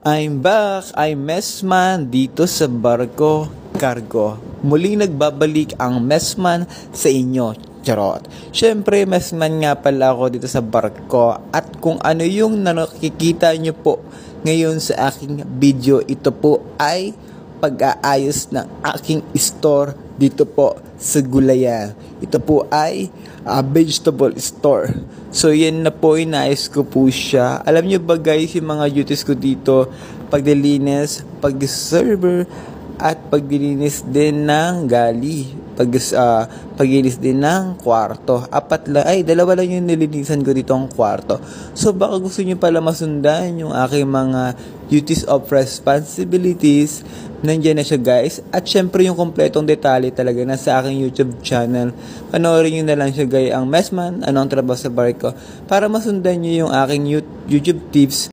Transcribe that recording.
I'm back! I'm Messman dito sa Barko Cargo. Muling nagbabalik ang Messman sa inyo. Charot. Siyempre, Messman nga pala ako dito sa barko. At kung ano yung nakikita nyo po ngayon sa aking video, ito po ay pag-aayos ng aking store dito po sa Gulayan. Ito po ay vegetable store. So yan na po, inayos ko po siya. Alam nyo ba guys, yung mga duties ko dito, pagdilinis, pag-server, at pagdilinis din ng gali, paglinis din ng kwarto. Dalawa lang yung nilinisan ko dito ang kwarto. So baka gusto nyo pala masundan yung aking mga duties of responsibilities, nandiyan na siya guys. At syempre yung kompletong detalye talaga na sa aking YouTube channel. Panoorin nyo na lang siya guys, ang Messman, anong trabaho sa barko, para masundan nyo yung aking YouTube tips